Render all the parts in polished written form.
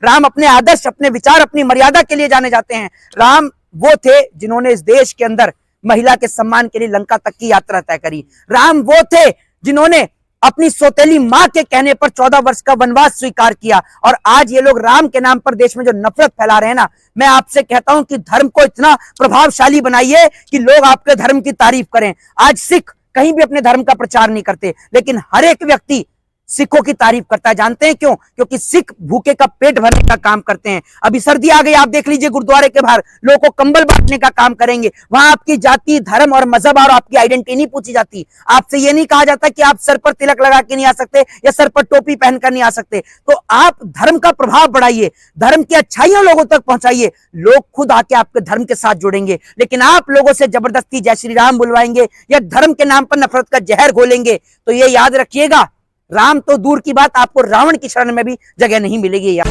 राम अपने आदर्श, अपने विचार, अपनी मर्यादा के लिए जाने जाते हैं। राम वो थे जिन्होंने इस देश के अंदर महिला के सम्मान के लिए लंका तक की यात्रा तय करी। राम वो थे जिन्होंने अपनी सौतेली मां के कहने पर 14 वर्ष का वनवास स्वीकार किया। और आज ये लोग राम के नाम पर देश में जो नफरत फैला रहे हैं ना, मैं आपसे कहता हूं कि धर्म को इतना प्रभावशाली बनाइए कि लोग आपके धर्म की तारीफ करें। आज सिख कहीं भी अपने धर्म का प्रचार नहीं करते, लेकिन हर एक व्यक्ति सिखों की तारीफ करता है। जानते हैं क्यों? क्योंकि सिख भूखे का पेट भरने का काम करते हैं। अभी सर्दी आ गई, आप देख लीजिए गुरुद्वारे के बाहर लोगों को कंबल बांटने का काम करेंगे। वहां आपकी जाति, धर्म और मजहब और आपकी आइडेंटिटी नहीं पूछी जाती। आपसे यह नहीं कहा जाता कि आप सर पर तिलक लगा के नहीं आ सकते या सर पर टोपी पहनकर नहीं आ सकते। तो आप धर्म का प्रभाव बढ़ाइए, धर्म की अच्छाइयां लोगों तक पहुंचाइए, लोग खुद आके आपके धर्म के साथ जुड़ेंगे। लेकिन आप लोगों से जबरदस्ती जय श्री राम बुलवाएंगे या धर्म के नाम पर नफरत का जहर घोलेंगे, तो ये याद रखिएगा, राम तो दूर की बात, आपको रावण की शरण में भी जगह नहीं मिलेगी। यार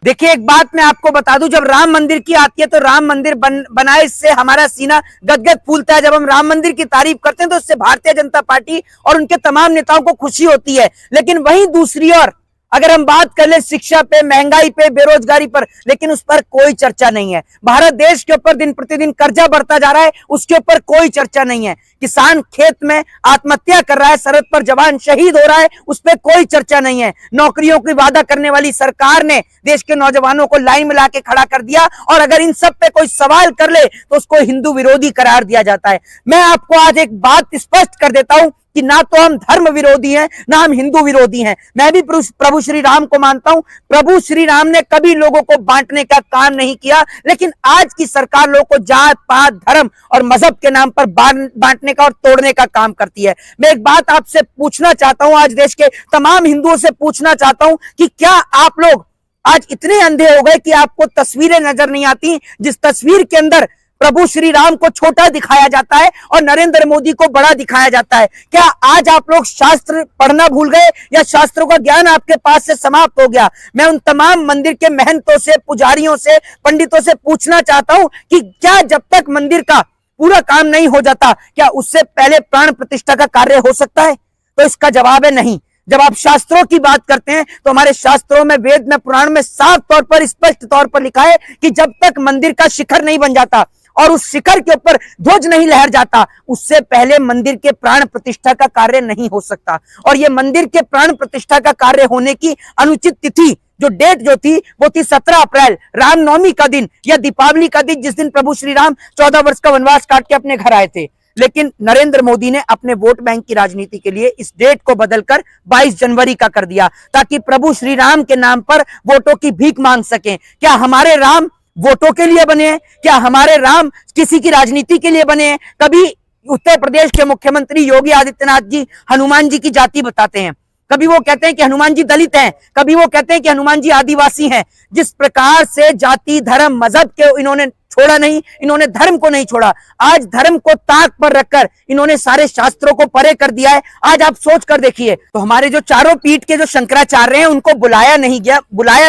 देखिए, एक बात मैं आपको बता दूं, जब राम मंदिर की आती है तो राम मंदिर बनाए इससे हमारा सीना गदगद फूलता है। जब हम राम मंदिर की तारीफ करते हैं तो इससे भारतीय जनता पार्टी और उनके तमाम नेताओं को खुशी होती है। लेकिन वहीं दूसरी ओर अगर हम बात कर ले शिक्षा पे, महंगाई पे, बेरोजगारी पर, लेकिन उस पर कोई चर्चा नहीं है। भारत देश के ऊपर दिन प्रतिदिन कर्जा बढ़ता जा रहा है, उसके ऊपर कोई चर्चा नहीं है। किसान खेत में आत्महत्या कर रहा है, सरहद पर जवान शहीद हो रहा है, उस पर कोई चर्चा नहीं है। नौकरियों की वादा करने वाली सरकार ने देश के नौजवानों को लाइन में लाके खड़ा कर दिया, और अगर इन सब पे कोई सवाल कर ले तो उसको हिंदू विरोधी करार दिया जाता है। मैं आपको आज एक बात स्पष्ट कर देता हूं कि ना तो हम धर्म विरोधी हैं, ना हम हिंदू विरोधी हैं। मैं भी प्रभु श्री राम को मानता हूं। प्रभु श्री राम ने कभी लोगों को बांटने का काम नहीं किया, लेकिन आज की सरकार लोगों को जात पात, धर्म और मजहब के नाम पर बांटने का और तोड़ने का काम करती है। मैं एक बात आपसे पूछना चाहता हूं, आज देश के तमाम हिंदुओं से पूछना चाहता हूं कि क्या आप लोग आज इतने अंधे हो गए कि आपको तस्वीरें नजर नहीं आती, जिस तस्वीर के अंदर प्रभु श्री राम को छोटा दिखाया जाता है और नरेंद्र मोदी को बड़ा दिखाया जाता है? क्या आज आप लोग शास्त्र पढ़ना भूल गए या शास्त्रों का ज्ञान आपके पास से समाप्त हो गया? मैं उन तमाम मंदिर के महंतों से, पुजारियों से, पंडितों से पूछना चाहता हूं कि क्या जब तक मंदिर का पूरा काम नहीं हो जाता, क्या उससे पहले प्राण प्रतिष्ठा का कार्य हो सकता है? तो इसका जवाब है नहीं। जब आप शास्त्रों की बात करते हैं तो हमारे शास्त्रों में, वेद में, पुराण में साफ तौर पर, स्पष्ट तौर पर लिखा है कि जब तक मंदिर का शिखर नहीं बन जाता और उस शिखर के ऊपर ध्वज नहीं लहर जाता, उससे पहले मंदिर के प्राण प्रतिष्ठा का कार्य नहीं हो सकता। और ये मंदिर के प्राण प्रतिष्ठा का कार्य होने की अनुचित तिथि, जो डेट जो थी, वो थी 17 अप्रैल, रामनवमी का दिन या दीपावली का दिन, जिस दिन प्रभु श्री राम 14 वर्ष का वनवास काट के अपने घर आए थे। लेकिन नरेंद्र मोदी ने अपने वोट बैंक की राजनीति के लिए इस डेट को बदलकर 22 जनवरी का कर दिया, ताकि प्रभु श्री राम के नाम पर वोटों की भीख मांग सकें। क्या हमारे राम वोटों के लिए बने हैं? क्या हमारे राम किसी की राजनीति के लिए बने हैं? कभी उत्तर प्रदेश के मुख्यमंत्री योगी आदित्यनाथ जी हनुमान जी की जाति बताते हैं, कभी वो कहते हैं कि हनुमान जी दलित हैं, कभी वो कहते हैं कि हनुमान जी आदिवासी हैं। जिस प्रकार से जाति, धर्म, मजहब के इन्होंने छोड़ा नहीं, इन्होंने धर्म को नहीं छोड़ा। आज धर्म को ताक पर रखकर इन्होंने सारे शास्त्रों को परे कर दिया है। आज आप सोच कर देखिए, तो हमारे जो चारों पीठ के जो शंकराचार्य हैं उनको बुलाया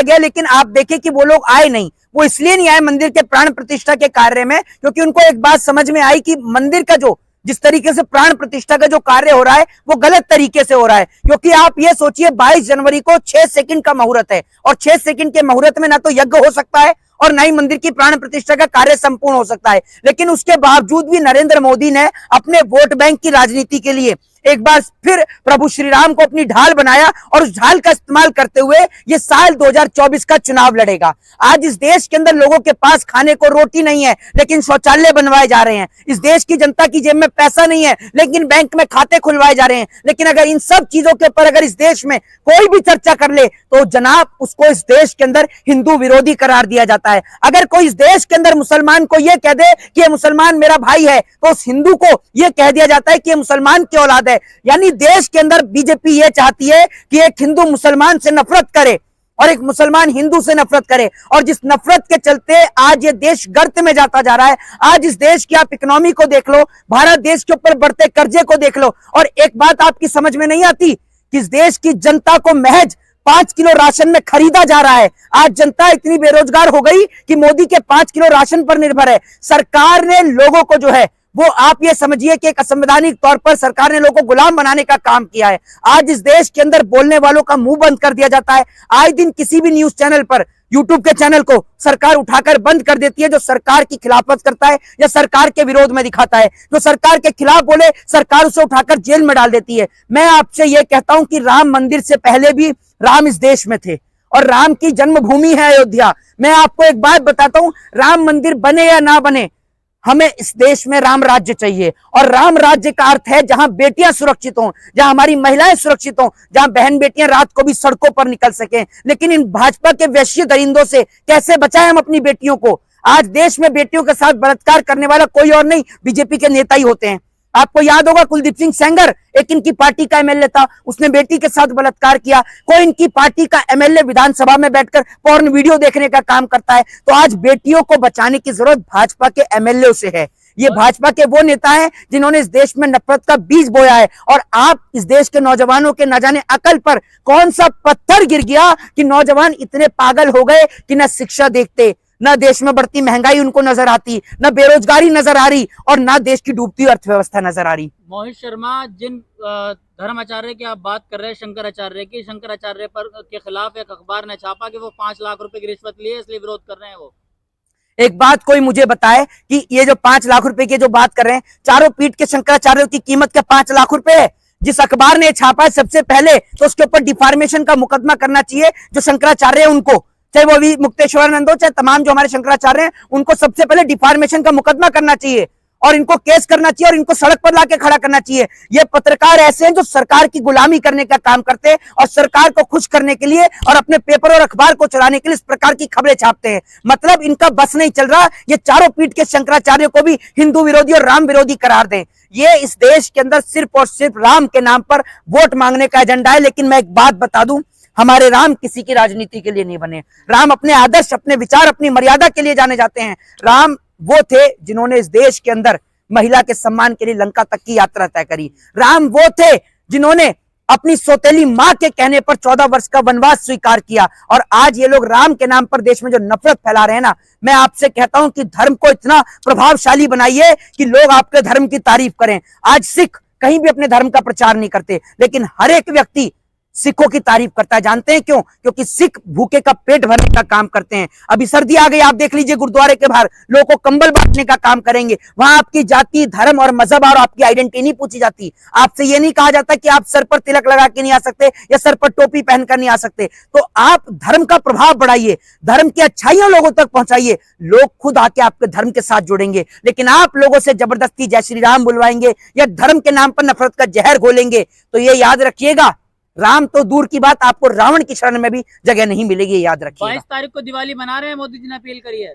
गया, लेकिन आप देखिए कि वो लोग आए नहीं। वो इसलिए नहीं आए मंदिर के प्राण प्रतिष्ठा के कार्य में, क्योंकि उनको एक बात समझ में आई कि मंदिर का जिस तरीके से प्राण प्रतिष्ठा का जो कार्य हो रहा है वो गलत तरीके से हो रहा है। क्योंकि आप ये सोचिए, 22 जनवरी को 6 सेकंड का मुहूर्त है, और 6 सेकंड के मुहूर्त में ना तो यज्ञ हो सकता है और ना ही मंदिर की प्राण प्रतिष्ठा का कार्य संपूर्ण हो सकता है। लेकिन उसके बावजूद भी नरेंद्र मोदी ने अपने वोट बैंक की राजनीति के लिए एक बार फिर प्रभु श्री राम को अपनी ढाल बनाया, और उस ढाल का इस्तेमाल करते हुए ये साल 2024 का चुनाव लड़ेगा। आज इस देश के अंदर लोगों के पास खाने को रोटी नहीं है, लेकिन शौचालय बनवाए जा रहे हैं। इस देश की जनता की जेब में पैसा नहीं है, लेकिन बैंक में खाते खुलवाए जा रहे हैं। लेकिन अगर इन सब चीजों के ऊपर अगर इस देश में कोई भी चर्चा कर ले तो जनाब उसको इस देश के अंदर हिंदू विरोधी करार दिया जाता है। अगर कोई इस देश के अंदर मुसलमान को यह कह दे कि ये मुसलमान मेरा भाई है, तो उस हिंदू को यह कह दिया जाता है कि ये मुसलमान की औलाद है। यानी देश के अंदर बीजेपी ये चाहती है कि एक हिंदू मुसलमान से नफरत करे और एक मुसलमान हिंदू से नफरत करे, और जिस नफरत के चलते आज ये देश गर्त में जाता जा रहा है। आज इस देश की आप इकोनॉमी को देख लो, भारत देश के ऊपर बढ़ते कर्जे को देख लो, और एक बात आपकी समझ में नहीं आती कि इस देश की जनता को महज 5 किलो राशन में खरीदा जा रहा है। आज जनता इतनी बेरोजगार हो गई कि मोदी के 5 किलो राशन पर निर्भर है। सरकार ने लोगों को जो है वो आप ये समझिए कि एक असंवैधानिक तौर पर सरकार ने लोगों को गुलाम बनाने का काम किया है। आज इस देश के अंदर बोलने वालों का मुंह बंद कर दिया जाता है। आए दिन किसी भी न्यूज चैनल पर, यूट्यूब के चैनल को सरकार उठाकर बंद कर देती है। जो सरकार की खिलाफत करता है या सरकार के विरोध में दिखाता है, जो सरकार के खिलाफ बोले, सरकार उसे उठाकर जेल में डाल देती है। मैं आपसे यह कहता हूं कि राम मंदिर से पहले भी राम इस देश में थे और राम की जन्मभूमि है अयोध्या। मैं आपको एक बात बताता हूं, राम मंदिर बने या ना बने, हमें इस देश में राम राज्य चाहिए। और राम राज्य का अर्थ है जहां बेटियां सुरक्षित हों, जहां हमारी महिलाएं सुरक्षित हों, जहां बहन बेटियां रात को भी सड़कों पर निकल सकें। लेकिन इन भाजपा के वैश्य दरिंदों से कैसे बचाएं हम अपनी बेटियों को? आज देश में बेटियों के साथ बलात्कार करने वाला कोई और नहीं, बीजेपी के नेता ही होते हैं। आपको याद होगा कुलदीप सिंह सेंगर एक इनकी पार्टी का एमएलए था, उसने बेटी के साथ बलात्कार किया। कोई इनकी पार्टी का एमएलए विधानसभा में बैठकर पोर्न वीडियो देखने का काम करता है। तो आज बेटियों को बचाने की जरूरत भाजपा के एमएलए से है। ये भाजपा के वो नेता हैं जिन्होंने इस देश में नफरत का बीज बोया है। और आप इस देश के नौजवानों के न जाने अकल पर कौन सा पत्थर गिर गया कि नौजवान इतने पागल हो गए कि न शिक्षा देखते, न देश में बढ़ती महंगाई उनको नजर आती, न बेरोजगारी नजर आ रही और न देश की डूबती अर्थव्यवस्था नजर आ रही। मोहित शर्मा, जिन धर्माचार्य की आप बात कर रहे हैं, शंकराचार्य की, शंकराचार्य पर के खिलाफ एक अखबार ने छापा कि वो 5 लाख रुपए की रिश्वत लिए, इसलिए विरोध कर रहे हैं। वो एक बात कोई मुझे बताए कि ये जो 5 लाख रुपए की जो बात कर रहे हैं, चारों पीठ के शंकराचार्यों की कीमत क्या 5 लाख रुपए है? जिस अखबार ने छापा है सबसे पहले तो उसके ऊपर डिफार्मेशन का मुकदमा करना चाहिए। जो शंकराचार्य है उनको, चाहे वो भी मुक्तेश्वरानंद हो, चाहे तमाम जो हमारे शंकराचार्य हैं, उनको सबसे पहले डिफार्मेशन का मुकदमा करना चाहिए और इनको केस करना चाहिए और इनको सड़क पर लाके खड़ा करना चाहिए। ये पत्रकार ऐसे हैं जो सरकार की गुलामी करने का काम करते हैं और सरकार को खुश करने के लिए और अपने पेपर और अखबार को चलाने के लिए इस प्रकार की खबरें छापते हैं। मतलब इनका बस नहीं चल रहा, ये चारों पीठ के शंकराचार्य को भी हिंदू विरोधी और राम विरोधी करार दें। ये इस देश के अंदर सिर्फ और सिर्फ राम के नाम पर वोट मांगने का एजेंडा है। लेकिन मैं एक बात बता दूं, हमारे राम किसी की राजनीति के लिए नहीं बने। राम अपने आदर्श, अपने विचार, अपनी मर्यादा के लिए जाने जाते हैं। राम वो थे जिन्होंने इस देश के अंदर महिला के सम्मान के लिए लंका तक की यात्रा तय करी। राम वो थे जिन्होंने अपनी सौतेली मां के कहने पर 14 वर्ष का वनवास स्वीकार किया। और आज ये लोग राम के नाम पर देश में जो नफरत फैला रहे हैं ना, मैं आपसे कहता हूं कि धर्म को इतना प्रभावशाली बनाइए कि लोग आपके धर्म की तारीफ करें। आज सिख कहीं भी अपने धर्म का प्रचार नहीं करते, लेकिन हर एक व्यक्ति सिखों की तारीफ करता है। जानते हैं क्यों? क्योंकि सिख भूखे का पेट भरने का काम करते हैं। अभी सर्दी आ गई, आप देख लीजिए गुरुद्वारे के बाहर लोगों को कंबल बांटने का काम करेंगे। वहां आपकी जाति, धर्म और मजहब और आपकी आइडेंटिटी नहीं पूछी जाती। आपसे ये नहीं कहा जाता कि आप सर पर तिलक लगा के नहीं आ सकते या सर पर टोपी पहनकर नहीं आ सकते। तो आप धर्म का प्रभाव बढ़ाइए, धर्म की अच्छाइयां लोगों तक पहुंचाइए, लोग खुद आके आपके धर्म के साथ जुड़ेंगे। लेकिन आप लोगों से जबरदस्ती जय श्री राम बुलवाएंगे या धर्म के नाम पर नफरत का जहर घोलेंगे तो ये याद रखिएगा, राम तो दूर की बात, आपको रावण की शरण में भी जगह नहीं मिलेगी, याद रखिएगा। 22 तारीख को दिवाली मना रहे हैं, मोदी जी ने अपील करी है।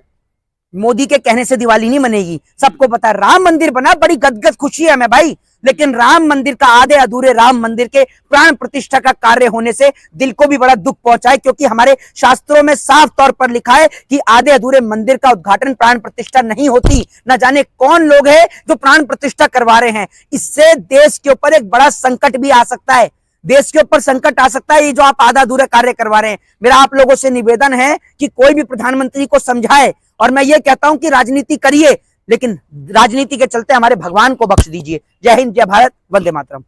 मोदी के कहने से दिवाली नहीं मनेगी, सबको पता है। राम मंदिर बना, बड़ी गदगद खुशी है हमें भाई, लेकिन राम मंदिर का आधे अधूरे राम मंदिर के प्राण प्रतिष्ठा का कार्य होने से दिल को भी बड़ा दुख पहुंचा है। क्योंकि हमारे शास्त्रों में साफ तौर पर लिखा है कि आधे अधूरे मंदिर का उद्घाटन, प्राण प्रतिष्ठा नहीं होती। न जाने कौन लोग हैं जो प्राण प्रतिष्ठा करवा रहे हैं। इससे देश के ऊपर एक बड़ा संकट भी आ सकता है, देश के ऊपर संकट आ सकता है। ये जो आप आधा अधूरा कार्य करवा रहे हैं, मेरा आप लोगों से निवेदन है कि कोई भी प्रधानमंत्री को समझाए। और मैं ये कहता हूं कि राजनीति करिए, लेकिन राजनीति के चलते हमारे भगवान को बख्श दीजिए। जय हिंद, जय भारत, वंदे मातरम।